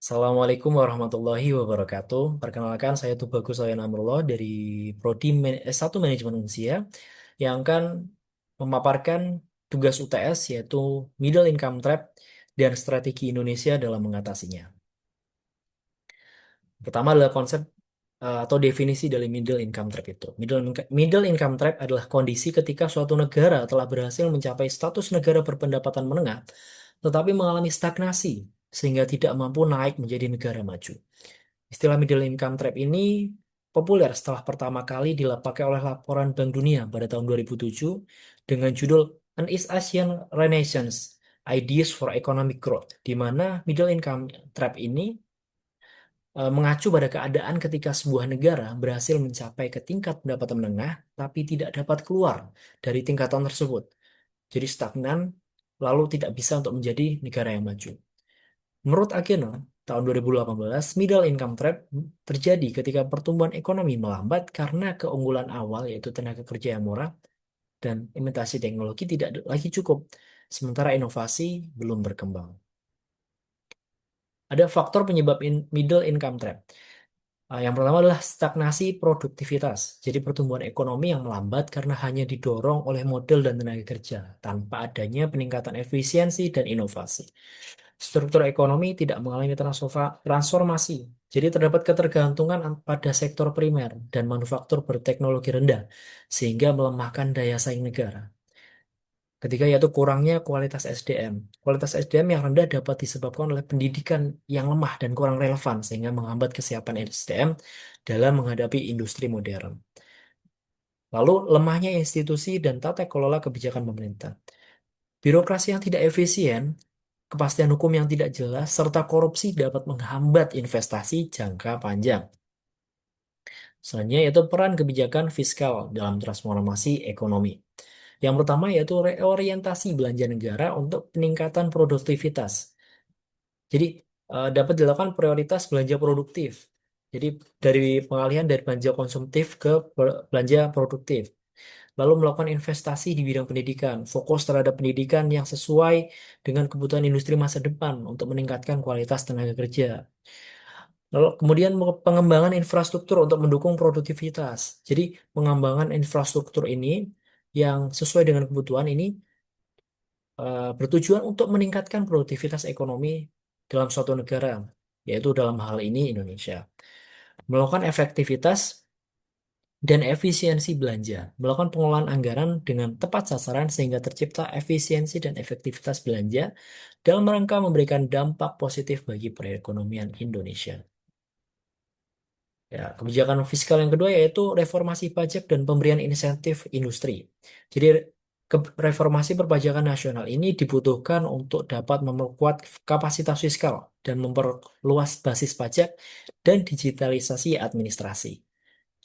Assalamualaikum warahmatullahi wabarakatuh. Perkenalkan, saya Tubagus Sayan Amrullah dari Prodi S1 Manajemen Unsia yang akan memaparkan tugas UTS yaitu Middle Income Trap dan strategi Indonesia dalam mengatasinya. Pertama adalah konsep atau definisi dari Middle Income Trap itu. Middle Income Trap adalah kondisi ketika suatu negara telah berhasil mencapai status negara berpendapatan menengah, tetapi mengalami stagnasi sehingga tidak mampu naik menjadi negara maju. Istilah middle income trap ini populer setelah pertama kali dipakai oleh laporan Bank Dunia pada tahun 2007 dengan judul An East Asian Renaissance: Ideas for Economic Growth, di mana middle income trap ini mengacu pada keadaan ketika sebuah negara berhasil mencapai ke tingkat pendapatan menengah tapi tidak dapat keluar dari tingkatan tersebut. Jadi stagnan lalu tidak bisa untuk menjadi negara yang maju. Menurut Akeno, tahun 2018, middle income trap terjadi ketika pertumbuhan ekonomi melambat karena keunggulan awal yaitu tenaga kerja yang murah dan imitasi teknologi tidak lagi cukup, sementara inovasi belum berkembang. Ada faktor penyebab middle income trap. Yang pertama adalah stagnasi produktivitas. Jadi pertumbuhan ekonomi yang melambat karena hanya didorong oleh modal dan tenaga kerja tanpa adanya peningkatan efisiensi dan inovasi. Struktur ekonomi tidak mengalami transformasi. Jadi terdapat ketergantungan pada sektor primer dan manufaktur berteknologi rendah, sehingga melemahkan daya saing negara. Ketiga yaitu kurangnya kualitas SDM. Kualitas SDM yang rendah dapat disebabkan oleh pendidikan yang lemah dan kurang relevan, sehingga menghambat kesiapan SDM dalam menghadapi industri modern. Lalu lemahnya institusi dan tata kelola kebijakan pemerintah. Birokrasi yang tidak efisien, kepastian hukum yang tidak jelas, serta korupsi dapat menghambat investasi jangka panjang. Selanjutnya yaitu peran kebijakan fiskal dalam transformasi ekonomi. Yang pertama yaitu reorientasi belanja negara untuk peningkatan produktivitas. Jadi dapat dilakukan prioritas belanja produktif. Jadi dari pengalihan dari belanja konsumtif ke belanja produktif. Lalu melakukan investasi di bidang pendidikan, fokus terhadap pendidikan yang sesuai dengan kebutuhan industri masa depan untuk meningkatkan kualitas tenaga kerja. Lalu kemudian pengembangan infrastruktur untuk mendukung produktivitas. Jadi pengembangan infrastruktur ini yang sesuai dengan kebutuhan ini bertujuan untuk meningkatkan produktivitas ekonomi dalam suatu negara, yaitu dalam hal ini Indonesia. Melakukan efektivitas dan efisiensi belanja, melakukan pengelolaan anggaran dengan tepat sasaran sehingga tercipta efisiensi dan efektivitas belanja dalam rangka memberikan dampak positif bagi perekonomian Indonesia. Ya, kebijakan fiskal yang kedua yaitu reformasi pajak dan pemberian insentif industri. Jadi reformasi perpajakan nasional ini dibutuhkan untuk dapat memperkuat kapasitas fiskal dan memperluas basis pajak dan digitalisasi administrasi.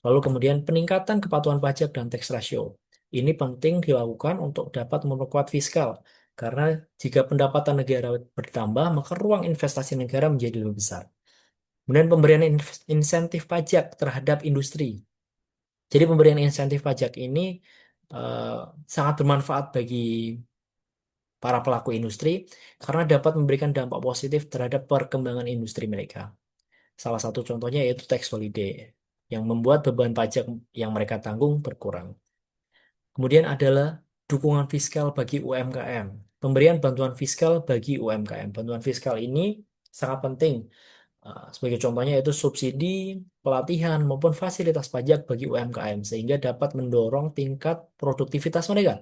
Lalu kemudian peningkatan kepatuhan pajak dan tax ratio. Ini penting dilakukan untuk dapat memperkuat fiskal, karena jika pendapatan negara bertambah, maka ruang investasi negara menjadi lebih besar. Kemudian pemberian insentif pajak terhadap industri. Jadi pemberian insentif pajak ini eh, sangat bermanfaat bagi para pelaku industri karena dapat memberikan dampak positif terhadap perkembangan industri mereka. Salah satu contohnya yaitu tax holiday yang membuat beban pajak yang mereka tanggung berkurang. Kemudian adalah dukungan fiskal bagi UMKM. Pemberian bantuan fiskal bagi UMKM. Bantuan fiskal ini sangat penting. Sebagai contohnya yaitu subsidi, pelatihan, maupun fasilitas pajak bagi UMKM sehingga dapat mendorong tingkat produktivitas mereka.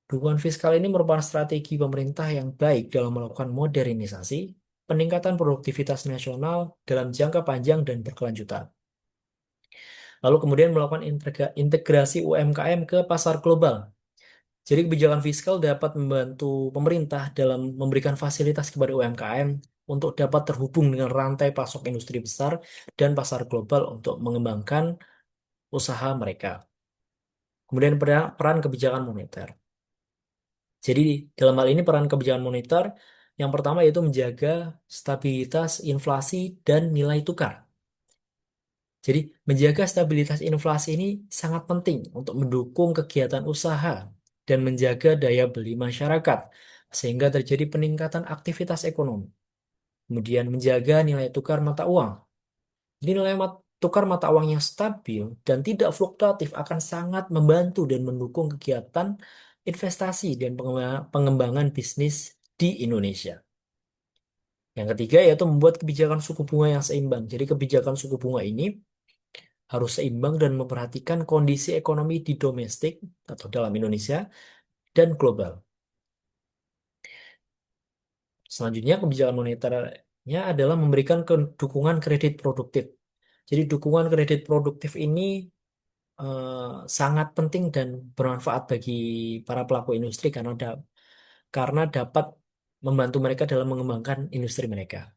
Dukungan fiskal ini merupakan strategi pemerintah yang baik dalam melakukan modernisasi, peningkatan produktivitas nasional dalam jangka panjang dan berkelanjutan. Lalu kemudian melakukan integrasi UMKM ke pasar global. Jadi kebijakan fiskal dapat membantu pemerintah dalam memberikan fasilitas kepada UMKM untuk dapat terhubung dengan rantai pasok industri besar dan pasar global untuk mengembangkan usaha mereka. Kemudian peran kebijakan moneter. Jadi dalam hal ini peran kebijakan moneter yang pertama yaitu menjaga stabilitas inflasi dan nilai tukar. Jadi menjaga stabilitas inflasi ini sangat penting untuk mendukung kegiatan usaha dan menjaga daya beli masyarakat sehingga terjadi peningkatan aktivitas ekonomi. Kemudian menjaga nilai tukar mata uang. Jadi tukar mata uang yang stabil dan tidak fluktuatif akan sangat membantu dan mendukung kegiatan investasi dan pengembangan bisnis di Indonesia. Yang ketiga yaitu membuat kebijakan suku bunga yang seimbang. Jadi kebijakan suku bunga ini harus seimbang dan memperhatikan kondisi ekonomi di domestik atau dalam Indonesia dan global. Selanjutnya, kebijakan moneternya adalah memberikan dukungan kredit produktif. Jadi dukungan kredit produktif ini sangat penting dan bermanfaat bagi para pelaku industri karena dapat membantu mereka dalam mengembangkan industri mereka.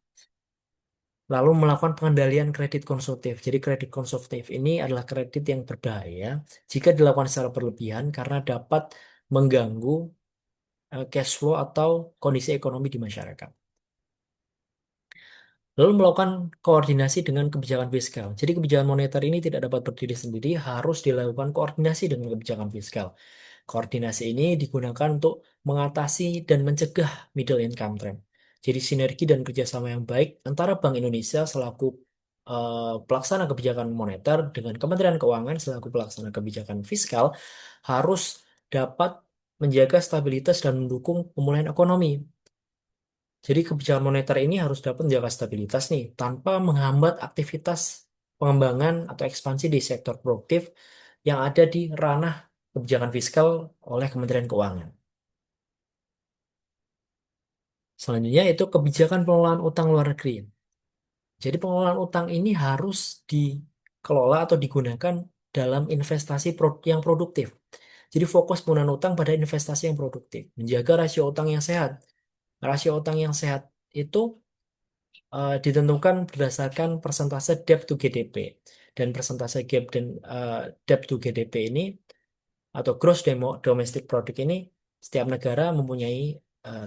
Lalu melakukan pengendalian kredit konsumtif. Jadi kredit konsumtif ini adalah kredit yang berbahaya jika dilakukan secara berlebihan karena dapat mengganggu cash flow atau kondisi ekonomi di masyarakat. Lalu melakukan koordinasi dengan kebijakan fiskal. Jadi kebijakan moneter ini tidak dapat berdiri sendiri, harus dilakukan koordinasi dengan kebijakan fiskal. Koordinasi ini digunakan untuk mengatasi dan mencegah middle income trap. Jadi sinergi dan kerjasama yang baik antara Bank Indonesia selaku pelaksana kebijakan moneter dengan Kementerian Keuangan selaku pelaksana kebijakan fiskal harus dapat menjaga stabilitas dan mendukung pemulihan ekonomi. Jadi kebijakan moneter ini harus dapat menjaga stabilitas nih, tanpa menghambat aktivitas pengembangan atau ekspansi di sektor produktif yang ada di ranah kebijakan fiskal oleh Kementerian Keuangan. Selanjutnya itu kebijakan pengelolaan utang luar negeri. Jadi pengelolaan utang ini harus dikelola atau digunakan dalam investasi yang produktif. Jadi fokus penggunaan utang pada investasi yang produktif, menjaga rasio utang yang sehat. Rasio utang yang sehat itu ditentukan berdasarkan persentase debt to GDP. Dan persentase gap dan debt to GDP ini atau gross domestic product ini setiap negara mempunyai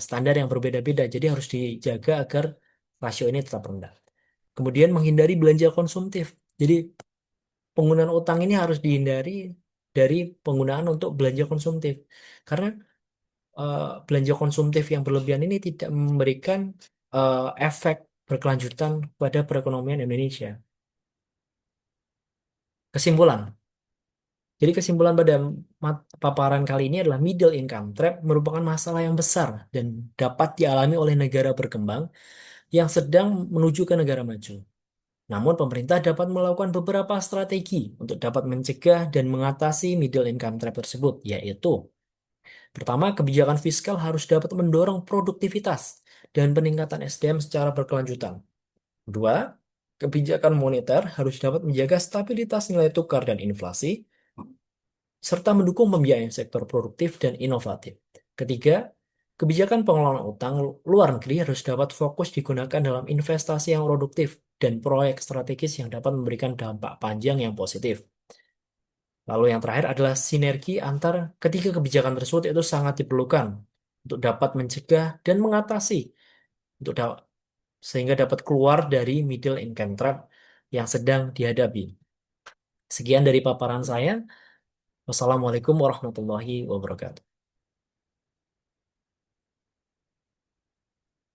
standar yang berbeda-beda. Jadi harus dijaga agar rasio ini tetap rendah. Kemudian menghindari belanja konsumtif. Jadi penggunaan utang ini harus dihindari dari penggunaan untuk belanja konsumtif. Karena belanja konsumtif yang berlebihan ini tidak memberikan efek berkelanjutan pada perekonomian Indonesia. Kesimpulan. Jadi kesimpulan pada paparan kali ini adalah middle income trap merupakan masalah yang besar dan dapat dialami oleh negara berkembang yang sedang menuju ke negara maju. Namun pemerintah dapat melakukan beberapa strategi untuk dapat mencegah dan mengatasi middle income trap tersebut, yaitu pertama, kebijakan fiskal harus dapat mendorong produktivitas dan peningkatan SDM secara berkelanjutan. Kedua, kebijakan moneter harus dapat menjaga stabilitas nilai tukar dan inflasi, serta mendukung pembiayaan sektor produktif dan inovatif. Ketiga, kebijakan pengelolaan utang luar negeri harus dapat fokus digunakan dalam investasi yang produktif dan proyek strategis yang dapat memberikan dampak panjang yang positif. Lalu yang terakhir adalah sinergi antar ketiga kebijakan tersebut itu sangat diperlukan untuk dapat mencegah dan mengatasi untuk sehingga dapat keluar dari middle income trap yang sedang dihadapi. Sekian dari paparan saya. Wassalamualaikum warahmatullahi wabarakatuh.